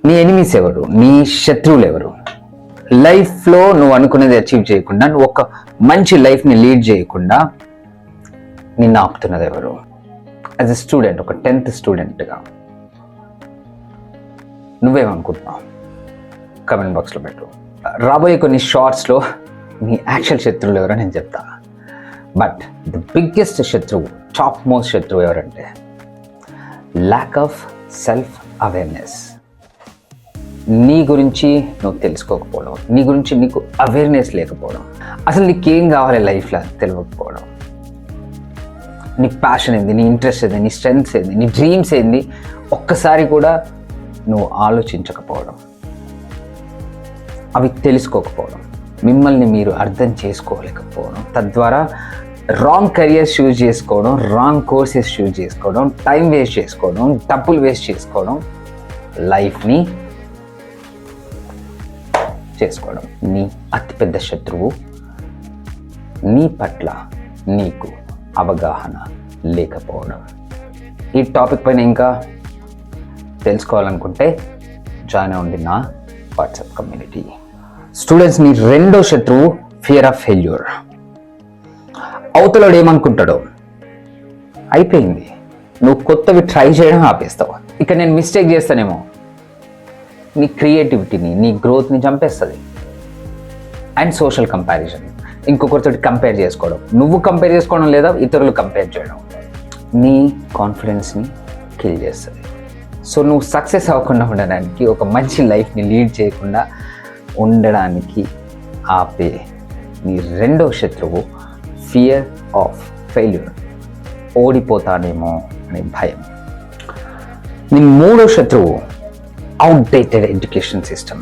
నీ ఎనిమీస్ ఎవరు, నీ శత్రువులు ఎవరు? లైఫ్లో నువ్వు అనుకున్నది అచీవ్ చేయకుండా, నువ్వు ఒక మంచి లైఫ్ని లీడ్ చేయకుండా నిన్ను ఆపుతున్నది ఎవరు? యాజ్ ఎ స్టూడెంట్, ఒక 10th స్టూడెంట్గా నువ్వేమనుకుంటున్నావు? కమెంట్ బాక్స్లో పెట్టు. రాబోయే కొన్ని షార్ట్స్లో నీ యాక్చువల్ శత్రువులు ఎవరో నేను చెప్తా. బట్ ది బిగ్గెస్ట్ శత్రువు, టాప్ మోస్ట్ శత్రువు ఎవరంటే ల్యాక్ ఆఫ్ సెల్ఫ్ అవేర్నెస్. నీ గురించి నువ్వు తెలుసుకోకపోవడం, నీ గురించి నీకు అవేర్నెస్ లేకపోవడం, అసలు నీకేం కావాలి లైఫ్లో తెలియకపోవడం, నీ ప్యాషన్ ఏంది, నీ ఇంట్రెస్ట్ ఏంది, నీ స్ట్రెంగ్స్ ఏంది, నీ డ్రీమ్స్ ఏంది ఒక్కసారి కూడా నువ్వు ఆలోచించకపోవడం, అవి తెలుసుకోకపోవడం, మిమ్మల్ని మీరు అర్థం చేసుకోలేకపోవడం, తద్వారా రాంగ్ కెరియర్స్ చూస్ చేసుకోవడం, రాంగ్ కోర్సెస్ చూస్ చేసుకోవడం, టైం వేస్ట్ చేసుకోవడం, డబ్బులు వేస్ట్ చేసుకోవడం, లైఫ్ని చేసుకోవడం. నీ అతిపెద్ద శత్రువు నీ పట్ల నీకు అవగాహన లేకపోవడం. ఈ టాపిక్ పైన ఇంకా తెలుసుకోవాలనుకుంటే జాయిన్ అవ్వండి నా వాట్సాప్ కమ్యూనిటీ. స్టూడెంట్స్, నీ రెండో శత్రువు ఫియర్ ఆఫ్ ఫెయిల్యూర్. అవతలోడు ఏమనుకుంటాడో అయిపోయింది, నువ్వు కొత్తవి ట్రై చేయడం ఆపేస్తావు. ఇక నేను మిస్టేక్ చేస్తానేమో, నీ క్రియేటివిటీని, నీ గ్రోత్ని చంపేస్తుంది. అండ్ సోషల్ కంపారిజన్, ఇంకొకరితో కంపేర్ చేసుకోవడం, నువ్వు కంపేర్ చేసుకోవడం లేదా ఇతరులు కంపేర్ చేయడం నీ కాన్ఫిడెన్స్ని కిల్ చేస్తుంది. సో నువ్వు సక్సెస్ అవ్వకుండా ఉండడానికి, ఒక మంచి లైఫ్ని లీడ్ చేయకుండా ఉండడానికి ఆపే నీ రెండో శత్రువు ఫియర్ ఆఫ్ ఫెయిల్యూర్, ఓడిపోతానేమో అనే భయం. నీ మూడో శత్రువు అవుట్డేటెడ్ ఎడ్యుకేషన్ సిస్టమ్.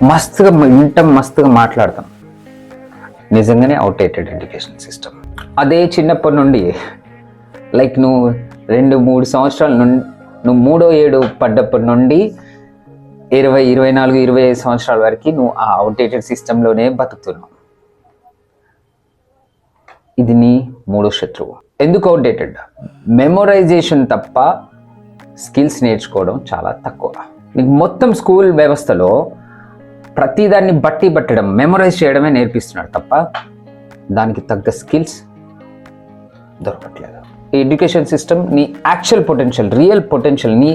మస్తుగా వింటాం, మస్తుగా మాట్లాడతాం, నిజంగానే అవుట్డేటెడ్ ఎడ్యుకేషన్ సిస్టమ్. అదే చిన్నప్పటి నుండి లైక్ నువ్వు 2-3 సంవత్సరాల నుండి, నువ్వు 3వ ఏడు పడ్డప్పటి నుండి 20, 24, 25 సంవత్సరాల వరకు నువ్వు ఆ అవుట్డేటెడ్ సిస్టంలోనే బతుకుతున్నావు. ఇది నీ మూడో శత్రువు. ఎందుకు అవుట్డేటెడ్? మెమొరైజేషన్ తప్ప స్కిల్స్ నేర్చుకోవడం చాలా తక్కువ. నీకు మొత్తం స్కూల్ వ్యవస్థలో ప్రతిదాన్ని బట్టి పట్టడం, మెమొరైజ్ చేయడమే నేర్పిస్తున్నాడు తప్ప దానికి తగ్గ స్కిల్స్ దొరకట్లేదు. ఈ ఎడ్యుకేషన్ సిస్టమ్ నీ యాక్చువల్ పొటెన్షియల్, రియల్ పొటెన్షియల్, నీ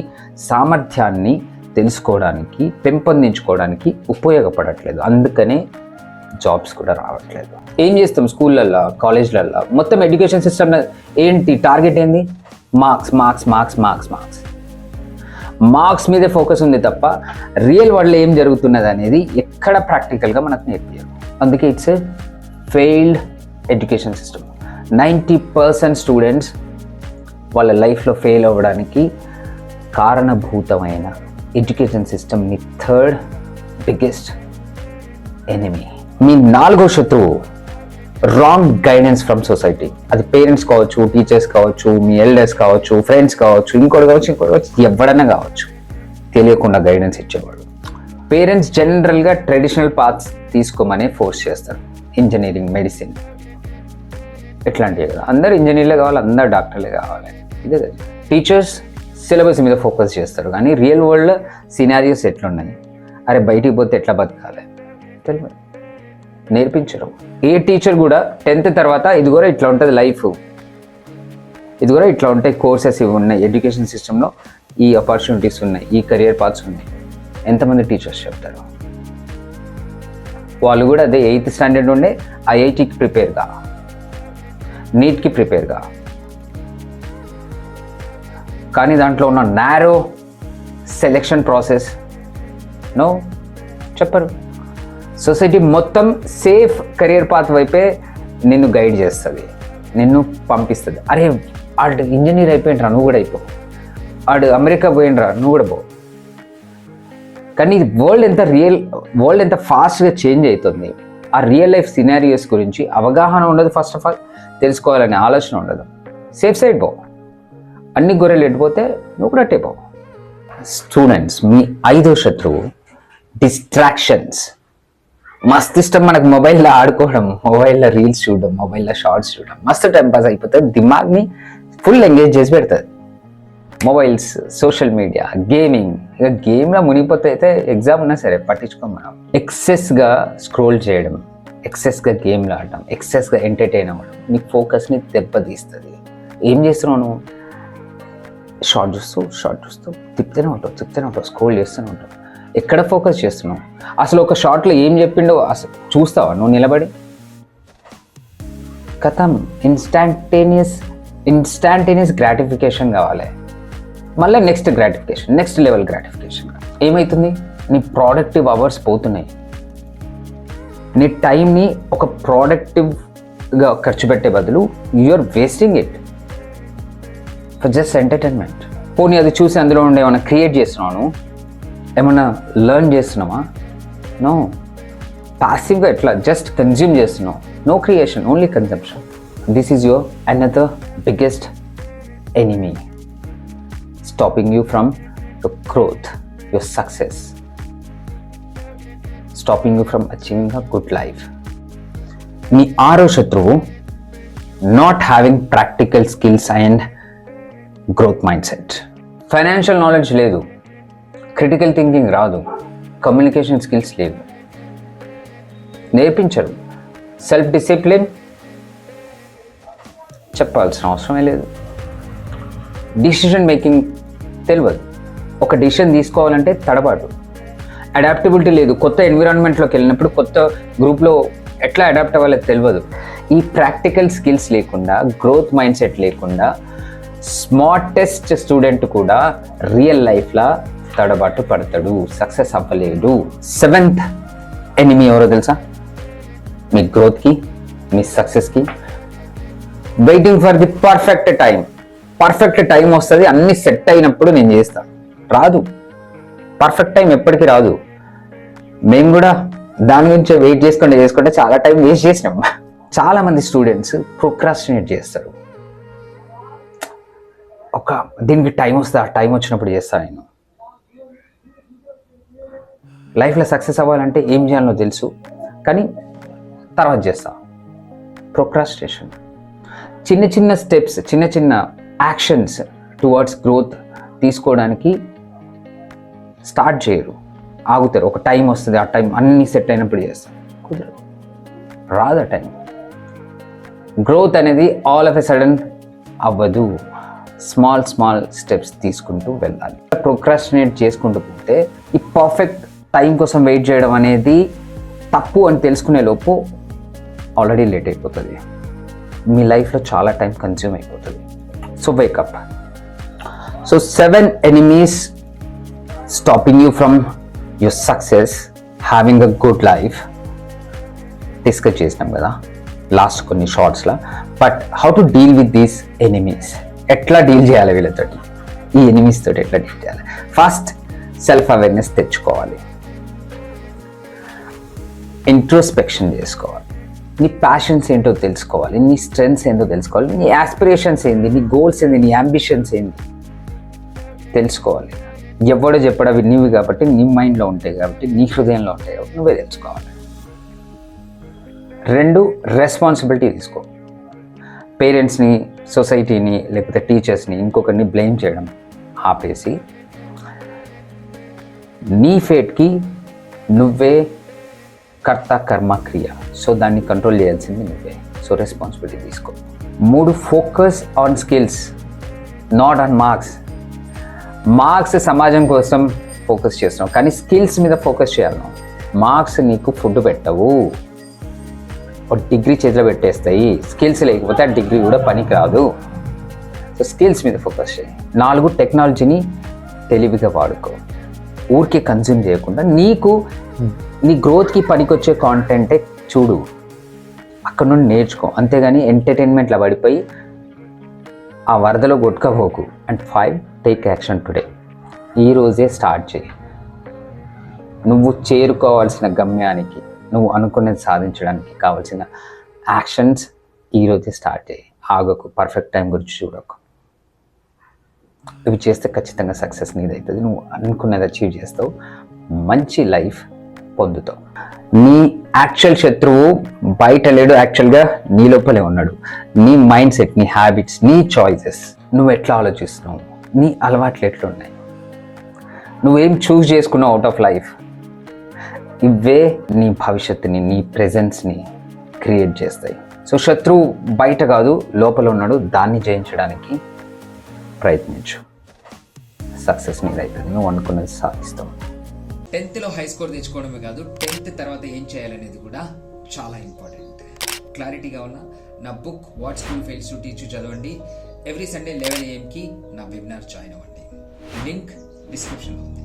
సామర్థ్యాన్ని తెలుసుకోవడానికి, పెంపొందించుకోవడానికి ఉపయోగపడట్లేదు. అందుకనే జాబ్స్ కూడా రావట్లేదు. ఏం చేస్తాం స్కూళ్ళల్లో, కాలేజ్లల్లో? మొత్తం ఎడ్యుకేషన్ సిస్టమ్ ఏంటి? టార్గెట్ ఏంది? Marks, marks, marks, marks, marks. Marks మీదే ఫోకస్ ఉంది తప్ప రియల్ వరల్డ్లో ఏం జరుగుతున్నది అనేది ఎక్కడ ప్రాక్టికల్గా మనకు నేర్పించారు. అందుకే it's a failed education system. 90% students వాళ్ళ లైఫ్లో ఫెయిల్ అవ్వడానికి కారణభూతమైన ఎడ్యుకేషన్ సిస్టమ్ మీ థర్డ్ బిగ్గెస్ట్ ఎనిమీ. మీ నాలుగో శత్రువు రాంగ్ గైడెన్స్ ఫ్రమ్ సొసైటీ. అది పేరెంట్స్ కావచ్చు, టీచర్స్ కావచ్చు, మీ ఎల్డర్స్ కావచ్చు, ఫ్రెండ్స్ కావచ్చు, ఇంకోటి కావచ్చు, ఎవడన్నా కావచ్చు, తెలియకుండా గైడెన్స్ ఇచ్చేవాడు. పేరెంట్స్ జనరల్గా ట్రెడిషనల్ పాత్స్ తీసుకోమని ఫోర్స్ చేస్తారు. ఇంజనీరింగ్, మెడిసిన్ ఇట్లాంటివి కదా. అందరు ఇంజనీర్లే కావాలి, అందరు డాక్టర్లే కావాలి. ఇదే కదా. టీచర్స్ సిలబస్ మీద ఫోకస్ చేస్తారు, కానీ రియల్ వరల్డ్ సినారియోస్ ఎట్లున్నాయి, అరే బయటికి పోతే ఎట్లా బతకాలి తెలియదు, నేర్పించరు. ఏ టీచర్ కూడా 10th తర్వాత ఇది కూడా ఇట్లా ఉంటుంది లైఫ్, ఇది కూడా ఇట్లా ఉంటాయి కోర్సెస్, ఇవి ఉన్నాయి ఎడ్యుకేషన్ సిస్టంలో, ఈ ఆపర్చునిటీస్ ఉన్నాయి, ఈ కెరియర్ పాత్స్ ఉన్నాయి, ఎంతమంది టీచర్స్ చెప్తారు? వాళ్ళు కూడా అదే 8th స్టాండర్డ్ ఉండే IITకి ప్రిపేర్గా, నీట్కి ప్రిపేర్గా, కానీ దాంట్లో ఉన్న నారో సెలెక్షన్ ప్రాసెస్ నో చెప్పరు. సొసైటీ మొత్తం సేఫ్ కెరియర్ పాత్ వైపే నిన్ను గైడ్ చేస్తుంది, నిన్ను పంపిస్తుంది. అరే వాడు ఇంజనీర్ అయిపోయినరా, నువ్వు కూడా అయిపో, వాడు అమెరికా పోయినరా, నువ్వు కూడా పో. కానీ వరల్డ్ ఎంత ఫాస్ట్గా చేంజ్ అవుతుంది. ఆ రియల్ లైఫ్ సినారియోస్ గురించి అవగాహన ఉండదు. ఫస్ట్ ఆఫ్ ఆల్ తెలుసుకోవాలనే ఆలోచన ఉండదు. సేఫ్ సైడ్ పో, అన్ని గొర్రెలు ఎట్టిపోతే నువ్వు కూడా అట్టే పో. స్టూడెంట్స్, మీ ఐదో శత్రువు డిస్ట్రాక్షన్స్. మస్తు ఇష్టం మనకు మొబైల్లో ఆడుకోవడం, మొబైల్లో రీల్స్ చూడడం, మొబైల్లో షార్ట్స్ చూడడం, మస్తు టైం పాస్ అయిపోతుంది. దిమాగ్ని ఫుల్ ఎంగేజ్ చేసి పెడుతుంది. మొబైల్స్, సోషల్ మీడియా, గేమింగ్, ఇక గేమ్లో మునిగిపోతే అయితే ఎగ్జామ్ ఉన్నా సరే పట్టించుకోం మనం. ఎక్సెస్గా స్క్రోల్ చేయడం, ఎక్సెస్గా గేమ్లు ఆడటం, ఎక్సెస్గా ఎంటర్టైన్ అవ్వడం నీ ఫోకస్ని దెబ్బతీస్తుంది. ఏం చేస్తున్నావు నువ్వు? షార్ట్ చూస్తూ తిప్పుతూనే ఉంటావు, స్క్రోల్ చేస్తూనే ఉంటావు. ఎక్కడ ఫోకస్ చేస్తున్నావు? అసలు ఒక షార్ట్లో ఏం చెప్పిండో అసలు చూస్తావా నువ్వు నిలబడి? కథం. ఇన్స్టాంటేనియస్ గ్రాటిఫికేషన్ కావాలి, మళ్ళీ next gratification, next level gratification. ఏమవుతుంది? నీ ప్రొడక్టివ్ అవర్స్ పోతున్నాయి. నీ టైంని ఒక ప్రొడక్టివ్గా ఖర్చు పెట్టే బదులు you're wasting it for just entertainment. పోనీ అది చూసి అందులో ఉండే ఏమైనా క్రియేట్ చేస్తున్నాను, ఏమన్నా లెర్న్ చేస్తున్నావా? నో. పాసివ్గా ఎట్లా జస్ట్ కన్జ్యూమ్ చేస్తున్నావు. No creation, only consumption. This is your another biggest enemy, stopping you from your growth, your success, stopping you from achieving a good life. నీ ఆరో శత్రువు not having practical skills and growth mindset. Financial knowledge లేదు, critical thinking రాదు, communication skills లేవు, నేర్పించరు. Self discipline చెప్పాల్సిన అవసరమే లేదు. డిసిషన్ మేకింగ్ తెలియదు, ఒక డిసిషన్ తీసుకోవాలంటే తడబాటు. అడాప్టబిలిటీ లేదు, కొత్త ఎన్విరాన్మెంట్లోకి వెళ్ళినప్పుడు కొత్త గ్రూప్లో ఎట్లా అడాప్ట్ అవ్వాలో తెలియదు. ఈ ప్రాక్టికల్ స్కిల్స్ లేకుండా, గ్రోత్ మైండ్ సెట్ లేకుండా స్మార్టెస్ట్ స్టూడెంట్ కూడా రియల్ లైఫ్లో తడబాటు పడతాడు, సక్సెస్ అవ్వలేడు. 7th ఎనిమీ ఎవరో తెలుసా? మీ గ్రోత్కి, మీ సక్సెస్కి waiting for the perfect time. Perfect time వస్తుంది, అన్ని సెట్ అయినప్పుడు నేను చేస్తాను. రాదు, పర్ఫెక్ట్ టైం ఎప్పటికీ రాదు. మేము కూడా దాని గురించి వెయిట్ చేసుకుంటే చాలా టైం వేస్ట్ చేసినాం. చాలా మంది స్టూడెంట్స్ ప్రోక్రాస్టినేట్ చేస్తారు. దీనికి టైం వస్తుంది, ఆ టైం వచ్చినప్పుడు చేస్తాను. నేను లైఫ్లో సక్సెస్ అవ్వాలంటే ఏం చేయాలో తెలుసు, కానీ తర్వాత చేస్తా. ప్రోక్రాస్టినేషన్. చిన్న చిన్న స్టెప్స్, చిన్న చిన్న యాక్షన్స్ టువర్డ్స్ గ్రోత్ తీసుకోవడానికి స్టార్ట్ చేయరు, ఆగుతారు. ఒక టైం వస్తుంది, ఆ టైం అన్నీ సెట్ అయినప్పుడు చేస్తారు. కుదరదు, రాదు టైం. గ్రోత్ అనేది ఆల్ ఆఫ్ ఎ సడన్ అవ్వదు, స్మాల్ స్టెప్స్ తీసుకుంటూ వెళ్ళాలి. ప్రోక్రాస్టినేట్ చేసుకుంటూ పోతే ఈ పర్ఫెక్ట్ టైం కోసం వెయిట్ చేయడం అనేది తప్పు అని తెలుసుకునే లోపు ఆల్రెడీ లేట్ అయిపోతుంది. మీ లైఫ్లో చాలా టైం కన్జ్యూమ్ అయిపోతుంది. So wake up. So 7 enemies stopping you from your success, having a good life discuss చేసినాం కదా లాస్ట్ కొన్ని షార్ట్స్లో. But how to deal with these enemies? ఎట్లా డీల్ చేయాలి వీళ్ళతోటి? ఈ ఎనిమీస్ తోటి ఎట్లా డీల్ చేయాలి? ఫస్ట్ సెల్ఫ్ అవేర్నెస్ తెచ్చుకోవాలి, ఇంట్రోస్పెక్షన్ చేసుకోవాలి, నీ ప్యాషన్స్ ఏంటో తెలుసుకోవాలి, నీ స్ట్రెంగ్స్ ఏంటో తెలుసుకోవాలి, నీ ఆస్పిరేషన్స్ ఏంది, నీ గోల్స్ ఏంది, నీ అంబిషన్స్ ఏంది తెలుసుకోవాలి. ఎవడో చెప్పడం అవి నీవి కాబట్టి, నీ మైండ్లో ఉంటాయి కాబట్టి, నీ హృదయంలో ఉంటాయి కాబట్టి నువ్వే తెలుసుకోవాలి. 2 రెస్పాన్సిబిలిటీ తీసుకో. పేరెంట్స్ని, సొసైటీని, లేకపోతే టీచర్స్ని, ఇంకొకరిని బ్లేమ్ చేయడం ఆపేసి నీ ఫేట్కి నువ్వే కర్త, కర్మ, క్రియ. సో దాన్ని కంట్రోల్ చేయాల్సింది నువ్వే. సో రెస్పాన్సిబిలిటీ తీసుకో. 3 focus on skills, not on marks. Marks సమాజం కోసం ఫోకస్ చేస్తున్నావు, కానీ స్కిల్స్ మీద ఫోకస్ చేయాలి. మార్క్స్ నీకు ఫుడ్ పెట్టవు, ఒక డిగ్రీ చేతిలో పెట్టేస్తాయి. స్కిల్స్ లేకపోతే ఆ డిగ్రీ కూడా పనికి రాదు. సో స్కిల్స్ మీద ఫోకస్ చేయి. 4 టెక్నాలజీని తెలివిగా వాడుకో. ఊరికే కన్జ్యూమ్ చేయకుండా నీ గ్రోత్కి పనికొచ్చే కాంటెంటే చూడు, అక్కడ నుండి నేర్చుకో. అంతేగాని ఎంటర్టైన్మెంట్లో పడిపోయి ఆ వరదలో కొట్టుకపోకు. And 5 take action today. ఈరోజే స్టార్ట్ చేయి. నువ్వు చేరుకోవాల్సిన గమ్యానికి, నువ్వు అనుకున్నది సాధించడానికి కావాల్సిన యాక్షన్స్ ఈరోజే స్టార్ట్ చేయి. ఆగకు, పర్ఫెక్ట్ టైం గురించి చూడకు. ఇవి చేస్తే ఖచ్చితంగా సక్సెస్ నీదవుతుంది. నువ్వు అనుకున్నది అచీవ్ చేస్తావు, మంచి లైఫ్ పొందుతావు. నీ యాక్చువల్ శత్రువు బయట లేడు, యాక్చువల్గా నీ లోపలే ఉన్నాడు. నీ మైండ్ సెట్, నీ హ్యాబిట్స్, నీ చాయిసెస్, నువ్వు ఎట్లా ఆలోచిస్తున్నావు, నీ అలవాట్లు ఎట్లున్నాయి, నువ్వేం చూస్ చేసుకున్నావు అవుట్ ఆఫ్ లైఫ్, ఇవే నీ భవిష్యత్తుని, నీ ప్రెజెన్స్ని క్రియేట్ చేస్తాయి. సో శత్రువు బయట కాదు, లోపల ఉన్నాడు. దాన్ని జయించడానికి ప్రయత్నించు. సక్సెస్ మీద అవుతుంది, నువ్వు అనుకున్నది సాధిస్తావు. 10th హై స్కోర్ తెచ్చుకోవడమే కాదు, 10th తర్వాత ఏం చేయాలనేది కూడా చాలా ఇంపార్టెంట్. క్లారిటీగా ఉన్న నా book what school fails to teach చదవండి. ఎవ్రీ సండే 11 AM నా వెబినార్ జాయిన్ అవ్వండి. లింక్ డిస్క్రిప్షన్లో ఉంది.